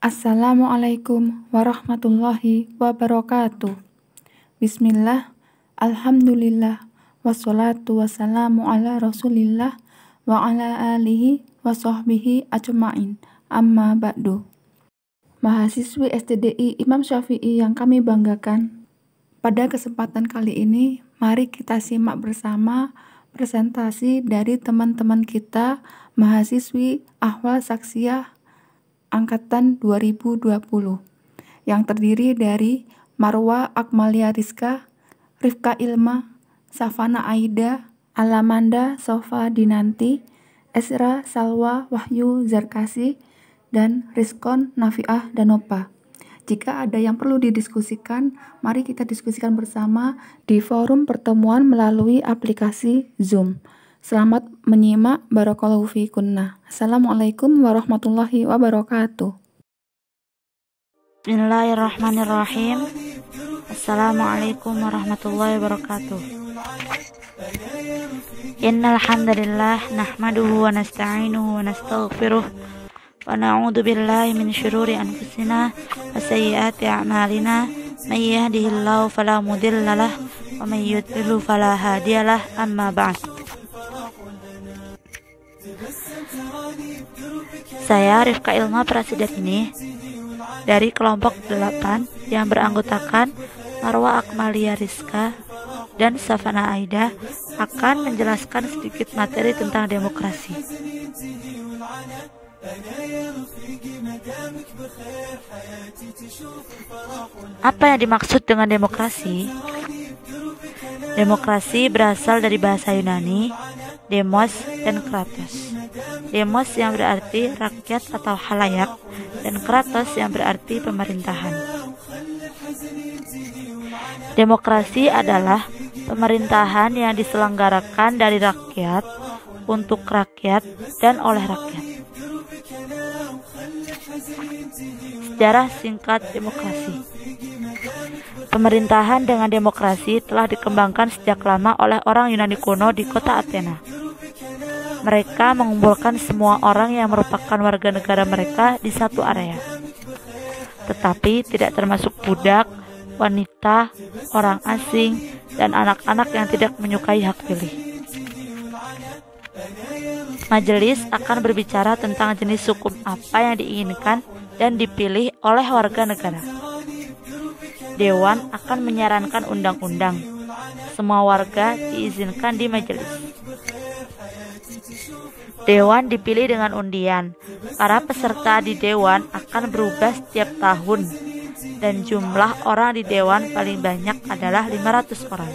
Assalamualaikum warahmatullahi wabarakatuh. Bismillah, alhamdulillah, wassalatu wassalamu ala rasulillah wa ala alihi wa sahbihi ajma'in. Amma ba'du. Mahasiswi STDI Imam Syafi'i yang kami banggakan, pada kesempatan kali ini mari kita simak bersama presentasi dari teman-teman kita mahasiswi Ahwal Saksiyah Angkatan 2020 yang terdiri dari Marwa Akmalia Rizka, Rifka Ilma, Safana Aida, Alamanda Sofa Dinanti, Esra Salwa Wahyu Zarkasi, dan Rizkon Nafiah Danopa. Jika ada yang perlu didiskusikan, mari kita diskusikan bersama di forum pertemuan melalui aplikasi Zoom. Selamat menyimak, barakallahu fikunna. Assalamualaikum warahmatullahi wabarakatuh. Bismillahirrahmanirrahim. Assalamualaikum warahmatullahi wabarakatuh. Innal hamdalillah nahmaduhu wa nasta'inuhu wa nastaghfiruh wa na'udzu billahi min syururi anfusina wa sayyiati a'malina. May yahdihillahu fala mudilla lahu wa may yudlil fala hadiyalah. Amma ba'd. Saya Rifka Ilma Prasidani dari kelompok 8 yang beranggotakan Marwa Akmalia Rizka dan Safana Aida akan menjelaskan sedikit materi tentang demokrasi. Apa yang dimaksud dengan demokrasi? Demokrasi berasal dari bahasa Yunani, demos dan kratos. Demos yang berarti rakyat atau halayak, dan kratos yang berarti pemerintahan. Demokrasi adalah pemerintahan yang diselenggarakan dari rakyat, untuk rakyat, dan oleh rakyat. Sejarah singkat demokrasi. Pemerintahan dengan demokrasi telah dikembangkan sejak lama oleh orang Yunani kuno di kota Athena. Mereka mengumpulkan semua orang yang merupakan warga negara mereka di satu area, tetapi tidak termasuk budak, wanita, orang asing, dan anak-anak yang tidak menyukai hak pilih. Majelis akan berbicara tentang jenis hukum apa yang diinginkan dan dipilih oleh warga negara. Dewan akan menyarankan undang-undang. Semua warga diizinkan di majelis. Dewan dipilih dengan undian. Para peserta di dewan akan berubah setiap tahun, dan jumlah orang di dewan paling banyak adalah 500 orang.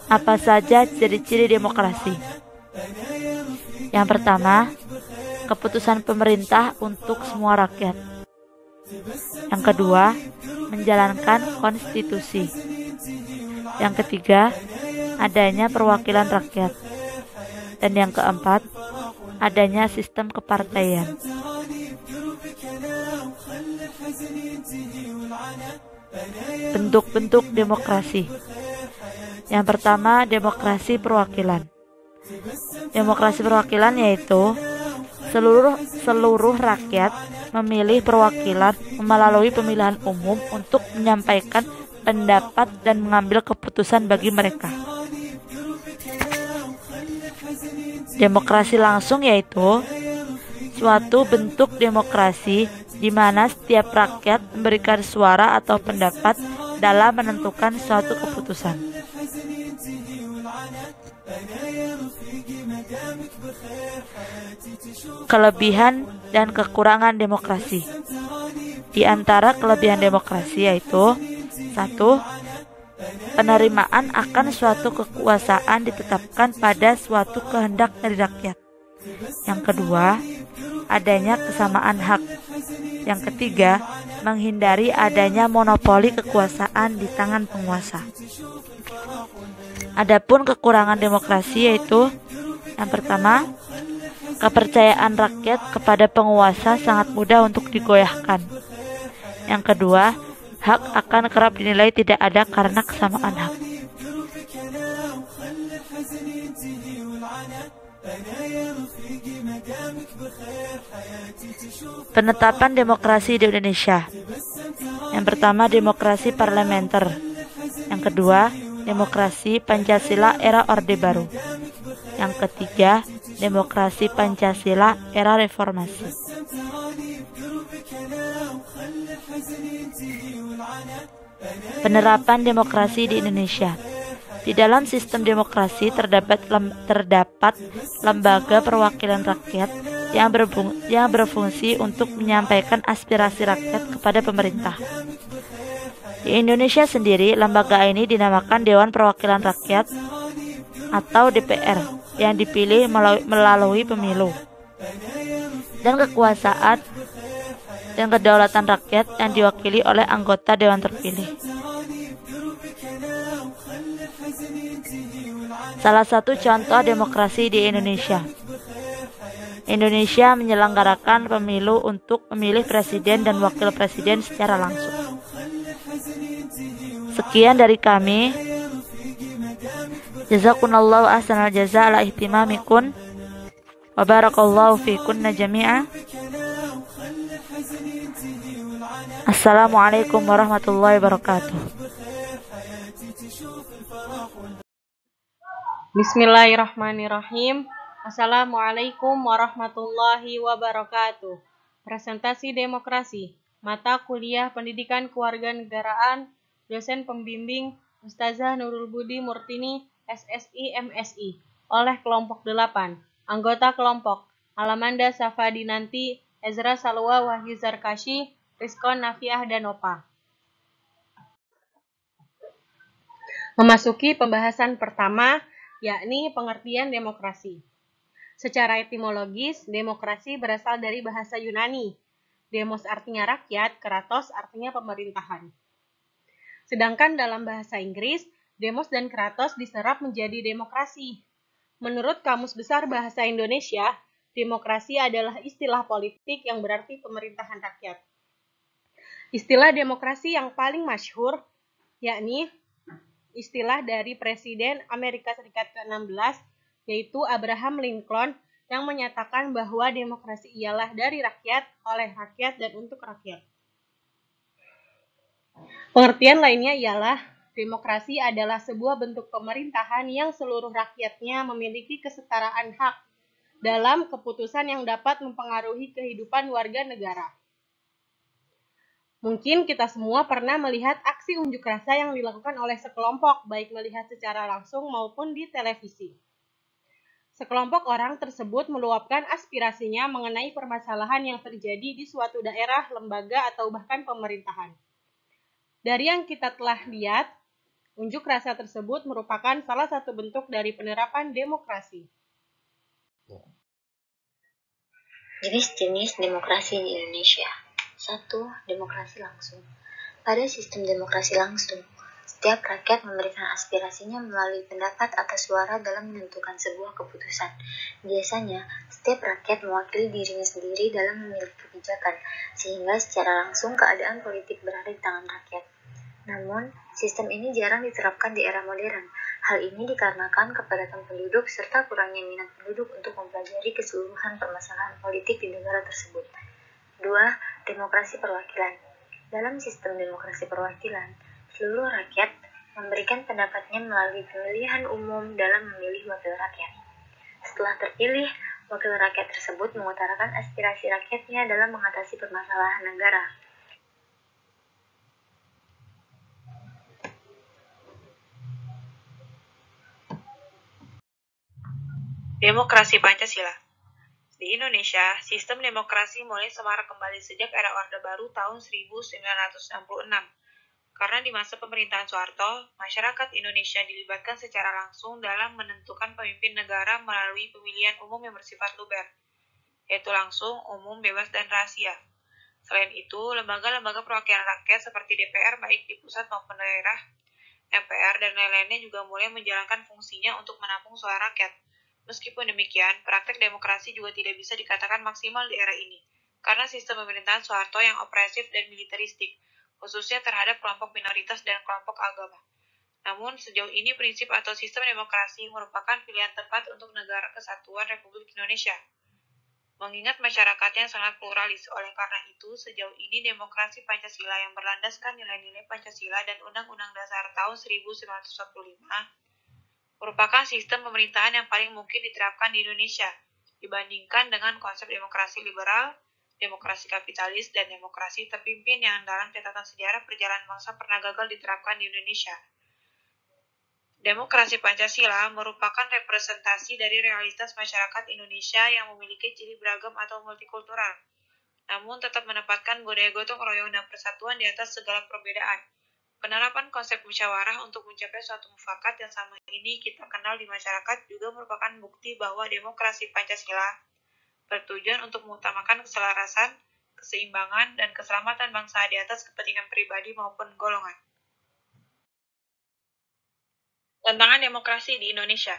Apa saja ciri-ciri demokrasi? Yang pertama, keputusan pemerintah untuk semua rakyat. Yang kedua, menjalankan konstitusi. Yang ketiga, adanya perwakilan rakyat. Dan yang keempat, adanya sistem kepartaian. Bentuk-bentuk demokrasi. Yang pertama, demokrasi perwakilan. Demokrasi perwakilan yaitu seluruh rakyat memilih perwakilan melalui pemilihan umum untuk menyampaikan pendapat dan mengambil keputusan bagi mereka. Demokrasi langsung yaitu suatu bentuk demokrasi di mana setiap rakyat memberikan suara atau pendapat dalam menentukan suatu keputusan. Kelebihan dan kekurangan demokrasi. Di antara kelebihan demokrasi yaitu 1. Penerimaan akan suatu kekuasaan ditetapkan pada suatu kehendak dari rakyat. Yang kedua, adanya kesamaan hak. Yang ketiga, menghindari adanya monopoli kekuasaan di tangan penguasa. Adapun kekurangan demokrasi yaitu yang pertama, kepercayaan rakyat kepada penguasa sangat mudah untuk digoyahkan. Yang kedua, hak akan kerap dinilai tidak ada karena kesamaan hak. Penetapan demokrasi di Indonesia. Yang pertama, demokrasi parlementer. Yang kedua, demokrasi Pancasila era Orde Baru. Yang ketiga, demokrasi Pancasila era reformasi. Penerapan demokrasi di Indonesia. Di dalam sistem demokrasi terdapat lembaga perwakilan rakyat yang berfungsi untuk menyampaikan aspirasi rakyat kepada pemerintah. Di Indonesia sendiri, lembaga ini dinamakan Dewan Perwakilan Rakyat atau DPR yang dipilih melalui pemilu. Dan kekuasaan dan kedaulatan rakyat yang diwakili oleh anggota dewan terpilih. Salah satu contoh demokrasi di Indonesia. Indonesia menyelenggarakan pemilu untuk memilih presiden dan wakil presiden secara langsung. Sekian dari kami. Jazakumullahu ahsanal jaza ala ihtimamikun. Wa barakallahu fikunna jami'a. Assalamualaikum warahmatullahi wabarakatuh. Bismillahirrahmanirrahim. Assalamualaikum warahmatullahi wabarakatuh. Presentasi demokrasi. Mata kuliah Pendidikan Kewarganegaraan. Dosen pembimbing Ustazah Nurul Budi Murtini, SSI MSI. Oleh kelompok 8. Anggota kelompok Alamanda Safadinanti, Ezra Salwa Wahyu Zarkashi, Rizkon Nafiah Danopa. Memasuki pembahasan pertama, yakni pengertian demokrasi. Secara etimologis, demokrasi berasal dari bahasa Yunani. Demos artinya rakyat, kratos artinya pemerintahan. Sedangkan dalam bahasa Inggris, demos dan kratos diserap menjadi demokrasi. Menurut Kamus Besar Bahasa Indonesia, demokrasi adalah istilah politik yang berarti pemerintahan rakyat. Istilah demokrasi yang paling masyhur, yakni istilah dari Presiden Amerika Serikat ke-16, yaitu Abraham Lincoln, yang menyatakan bahwa demokrasi ialah dari rakyat, oleh rakyat, dan untuk rakyat. Pengertian lainnya ialah demokrasi adalah sebuah bentuk pemerintahan yang seluruh rakyatnya memiliki kesetaraan hak dalam keputusan yang dapat mempengaruhi kehidupan warga negara. Mungkin kita semua pernah melihat aksi unjuk rasa yang dilakukan oleh sekelompok, baik melihat secara langsung maupun di televisi. Sekelompok orang tersebut meluapkan aspirasinya mengenai permasalahan yang terjadi di suatu daerah, lembaga, atau bahkan pemerintahan. Dari yang kita telah lihat, unjuk rasa tersebut merupakan salah satu bentuk dari penerapan demokrasi. Jenis-jenis demokrasi di Indonesia. 1. Demokrasi langsung. Pada sistem demokrasi langsung, setiap rakyat memberikan aspirasinya melalui pendapat atau suara dalam menentukan sebuah keputusan. Biasanya, setiap rakyat mewakili dirinya sendiri dalam memilih kebijakan, sehingga secara langsung keadaan politik berada di tangan rakyat. Namun, sistem ini jarang diterapkan di era modern. Hal ini dikarenakan kepadatan penduduk serta kurangnya minat penduduk untuk mempelajari keseluruhan permasalahan politik di negara tersebut. 2. Demokrasi perwakilan. Dalam sistem demokrasi perwakilan, seluruh rakyat memberikan pendapatnya melalui pemilihan umum dalam memilih wakil rakyat. Setelah terpilih, wakil rakyat tersebut mengutarakan aspirasi rakyatnya dalam mengatasi permasalahan negara. Demokrasi Pancasila. Di Indonesia, sistem demokrasi mulai semarak kembali sejak era Orde Baru tahun 1966. Karena di masa pemerintahan Soeharto, masyarakat Indonesia dilibatkan secara langsung dalam menentukan pemimpin negara melalui pemilihan umum yang bersifat luber, yaitu langsung, umum, bebas, dan rahasia. Selain itu, lembaga-lembaga perwakilan rakyat seperti DPR baik di pusat maupun daerah, MPR, dan lain-lainnya juga mulai menjalankan fungsinya untuk menampung suara rakyat. Meskipun demikian, praktek demokrasi juga tidak bisa dikatakan maksimal di era ini, karena sistem pemerintahan Soeharto yang opresif dan militeristik, khususnya terhadap kelompok minoritas dan kelompok agama. Namun, sejauh ini prinsip atau sistem demokrasi merupakan pilihan tepat untuk Negara Kesatuan Republik Indonesia. Mengingat masyarakatnya sangat pluralis, oleh karena itu, sejauh ini demokrasi Pancasila yang berlandaskan nilai-nilai Pancasila dan Undang-Undang Dasar tahun 1945 merupakan sistem pemerintahan yang paling mungkin diterapkan di Indonesia, dibandingkan dengan konsep demokrasi liberal, demokrasi kapitalis, dan demokrasi terpimpin yang dalam catatan sejarah perjalanan bangsa pernah gagal diterapkan di Indonesia. Demokrasi Pancasila merupakan representasi dari realitas masyarakat Indonesia yang memiliki ciri beragam atau multikultural, namun tetap menempatkan budaya gotong royong dan persatuan di atas segala perbedaan. Penerapan konsep musyawarah untuk mencapai suatu mufakat yang sama ini kita kenal di masyarakat juga merupakan bukti bahwa demokrasi Pancasila bertujuan untuk mengutamakan keselarasan, keseimbangan, dan keselamatan bangsa di atas kepentingan pribadi maupun golongan. Tantangan demokrasi di Indonesia.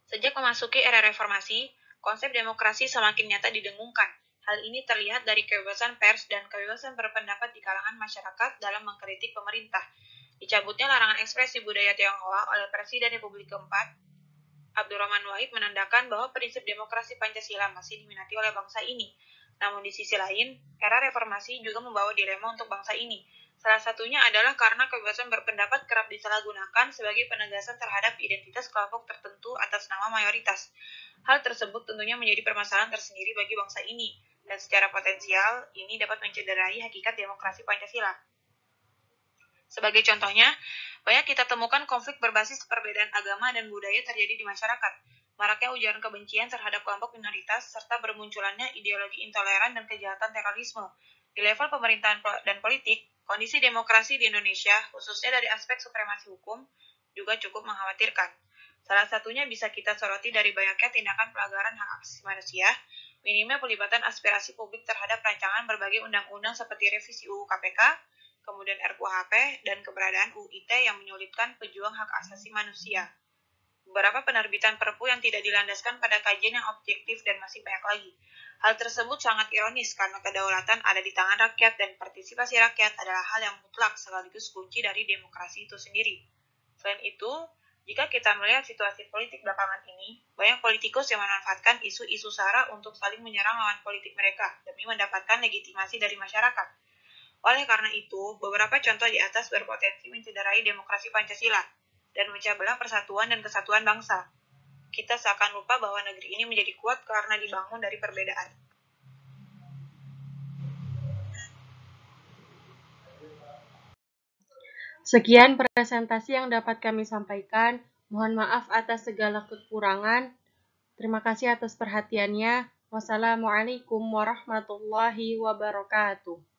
Sejak memasuki era reformasi, konsep demokrasi semakin nyata didengungkan. Hal ini terlihat dari kebebasan pers dan kebebasan berpendapat di kalangan masyarakat dalam mengkritik pemerintah. Dicabutnya larangan ekspresi budaya Tionghoa oleh Presiden Republik keempat, Abdurrahman Wahid menandakan bahwa prinsip demokrasi Pancasila masih diminati oleh bangsa ini. Namun di sisi lain, era reformasi juga membawa dilema untuk bangsa ini. Salah satunya adalah karena kebebasan berpendapat kerap disalahgunakan sebagai penegasan terhadap identitas kelompok tertentu atas nama mayoritas. Hal tersebut tentunya menjadi permasalahan tersendiri bagi bangsa ini, dan secara potensial ini dapat mencederai hakikat demokrasi Pancasila. Sebagai contohnya, banyak kita temukan konflik berbasis perbedaan agama dan budaya terjadi di masyarakat. Maraknya ujaran kebencian terhadap kelompok minoritas, serta bermunculannya ideologi intoleran dan kejahatan terorisme. Di level pemerintahan dan politik, kondisi demokrasi di Indonesia, khususnya dari aspek supremasi hukum, juga cukup mengkhawatirkan. Salah satunya bisa kita soroti dari banyaknya tindakan pelanggaran hak asasi manusia, minimnya pelibatan aspirasi publik terhadap rancangan berbagai undang-undang seperti revisi UU KPK, kemudian RKUHP, dan keberadaan UU ITE yang menyulitkan pejuang hak asasi manusia. Beberapa penerbitan perpu yang tidak dilandaskan pada kajian yang objektif dan masih banyak lagi. Hal tersebut sangat ironis karena kedaulatan ada di tangan rakyat dan partisipasi rakyat adalah hal yang mutlak sekaligus kunci dari demokrasi itu sendiri. Selain itu, jika kita melihat situasi politik belakangan ini, banyak politikus yang memanfaatkan isu-isu SARA untuk saling menyerang lawan politik mereka demi mendapatkan legitimasi dari masyarakat. Oleh karena itu, beberapa contoh di atas berpotensi mencederai demokrasi Pancasila dan memecah belah persatuan dan kesatuan bangsa. Kita seakan lupa bahwa negeri ini menjadi kuat karena dibangun dari perbedaan. Sekian presentasi yang dapat kami sampaikan. Mohon maaf atas segala kekurangan. Terima kasih atas perhatiannya. Wassalamualaikum warahmatullahi wabarakatuh.